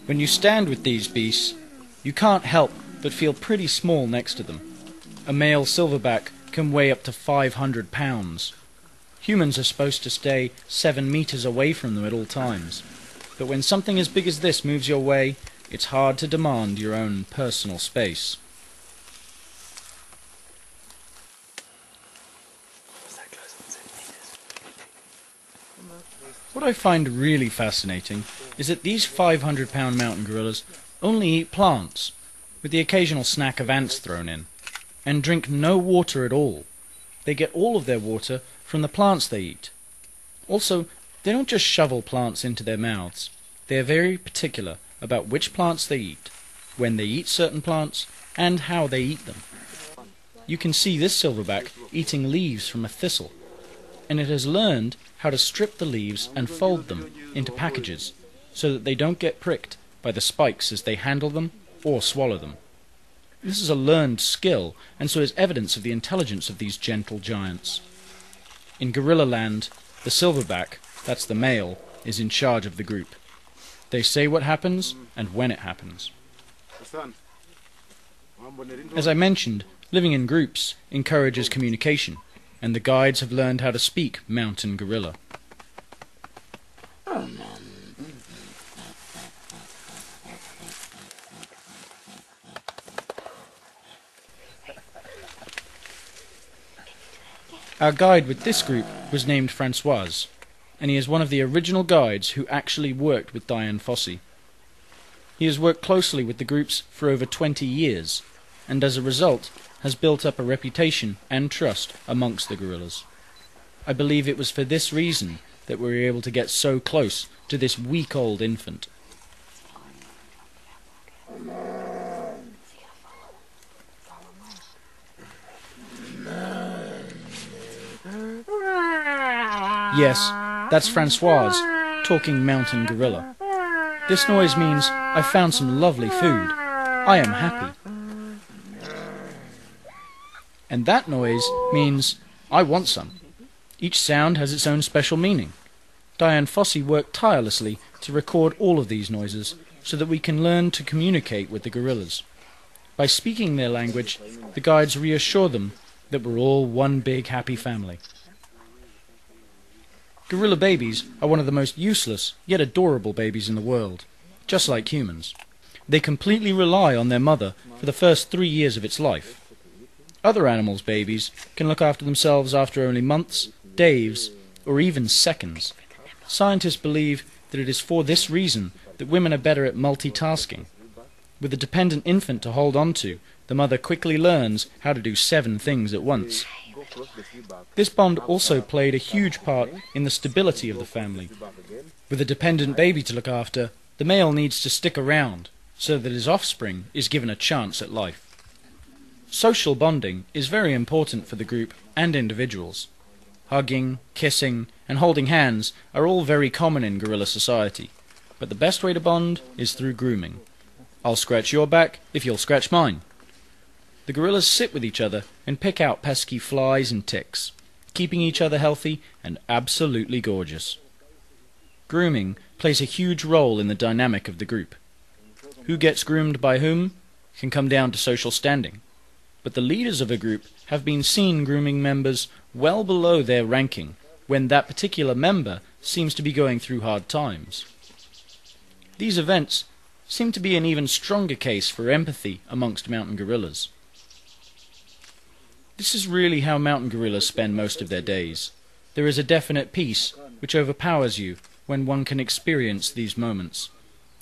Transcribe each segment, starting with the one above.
When you stand with these beasts, you can't help but feel pretty small next to them. A male silverback can weigh up to 500 pounds. Humans are supposed to stay 7 meters away from them at all times. But when something as big as this moves your way, it's hard to demand your own personal space. What I find really fascinating is that these 500-pound mountain gorillas only eat plants, with the occasional snack of ants thrown in, and drink no water at all. They get all of their water from the plants they eat. Also, they don't just shovel plants into their mouths. They are very particular about which plants they eat, when they eat certain plants, and how they eat them. You can see this silverback eating leaves from a thistle, and it has learned how to strip the leaves and fold them into packages so that they don't get pricked by the spikes as they handle them or swallow them. This is a learned skill, and so is evidence of the intelligence of these gentle giants. In gorilla land, the silverback, that's the male, is in charge of the group. They say what happens and when it happens. As I mentioned, living in groups encourages communication, and the guides have learned how to speak mountain gorilla. Our guide with this group was named Francois, and he is one of the original guides who actually worked with Dian Fossey. He has worked closely with the groups for over 20 years, and as a result has built up a reputation and trust amongst the gorillas. I believe it was for this reason that we were able to get so close to this week-old infant. Yes, that's Francois talking mountain gorilla. This noise means I found some lovely food. I am happy. And that noise means I want some. Each sound has its own special meaning. Dian Fossey worked tirelessly to record all of these noises so that we can learn to communicate with the gorillas. By speaking their language, the guides reassure them that we're all one big happy family. Gorilla babies are one of the most useless yet adorable babies in the world, just like humans. They completely rely on their mother for the first 3 years of its life. Other animals' babies can look after themselves after only months, days, or even seconds. Scientists believe that it is for this reason that women are better at multitasking. With a dependent infant to hold on to, the mother quickly learns how to do 7 things at once. This bond also played a huge part in the stability of the family. With a dependent baby to look after, the male needs to stick around so that his offspring is given a chance at life. Social bonding is very important for the group and individuals. Hugging, kissing, and holding hands are all very common in gorilla society, but the best way to bond is through grooming. I'll scratch your back if you'll scratch mine. The gorillas sit with each other and pick out pesky flies and ticks, keeping each other healthy and absolutely gorgeous. Grooming plays a huge role in the dynamic of the group. Who gets groomed by whom can come down to social standing, but the leaders of a group have been seen grooming members well below their ranking when that particular member seems to be going through hard times. These events seem to be an even stronger case for empathy amongst mountain gorillas. This is really how mountain gorillas spend most of their days. There is a definite peace which overpowers you when one can experience these moments,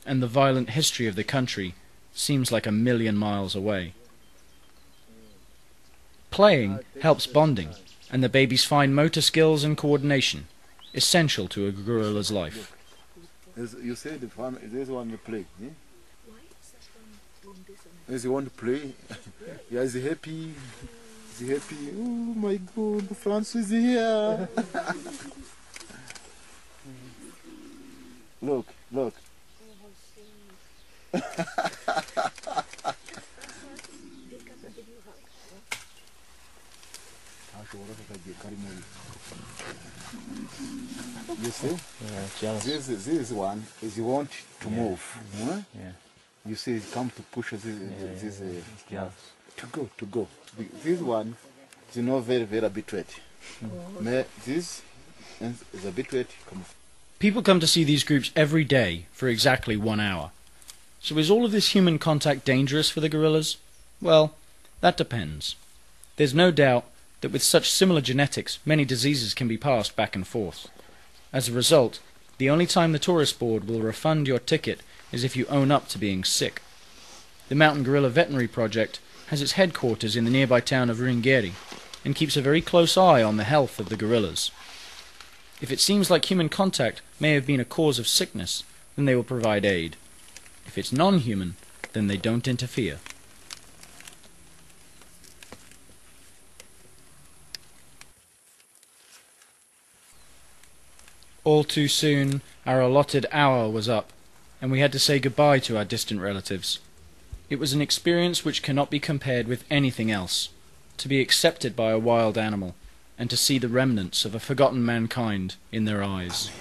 and the violent history of the country seems like 1,000,000 miles away. Playing helps bonding, and the baby's fine motor skills and coordination, essential to a gorilla's life. You say the farm, there's one to play. Eh? There's one to play. Yeah, is he happy? Is he happy? Oh my God, Francois is here. Look, look. You see? Yeah, jealous. This one is you want to move. Huh? Yeah. You see, it come to push this. It's jealous. To go. This one is not very habituated. This is habituated. People come to see these groups every day for exactly 1 hour. So is all of this human contact dangerous for the gorillas? Well, that depends. There's no doubt that with such similar genetics, many diseases can be passed back and forth. As a result, the only time the tourist board will refund your ticket is if you own up to being sick. The Mountain Gorilla Veterinary Project has its headquarters in the nearby town of Rwanda and keeps a very close eye on the health of the gorillas. If it seems like human contact may have been a cause of sickness, then they will provide aid. If it's non-human, then they don't interfere. All too soon, our allotted hour was up, and we had to say goodbye to our distant relatives. It was an experience which cannot be compared with anything else, to be accepted by a wild animal, and to see the remnants of a forgotten mankind in their eyes.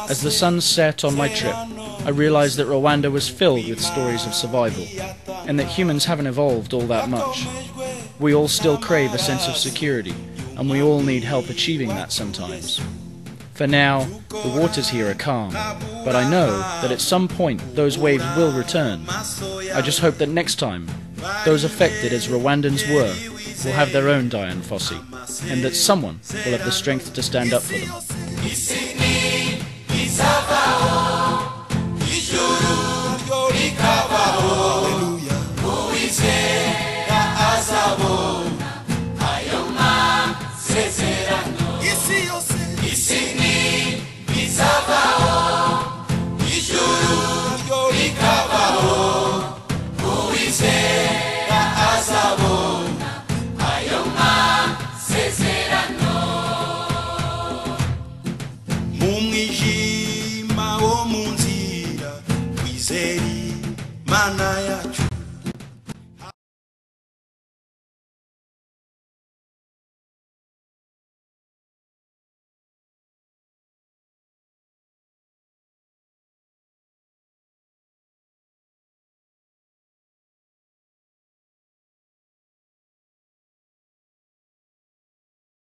As the sun set on my trip, I realized that Rwanda was filled with stories of survival, and that humans haven't evolved all that much. We all still crave a sense of security, and we all need help achieving that sometimes. For now, the waters here are calm, but I know that at some point those waves will return. I just hope that next time, those affected as Rwandans were will have their own Dian Fossey, and that someone will have the strength to stand up for them.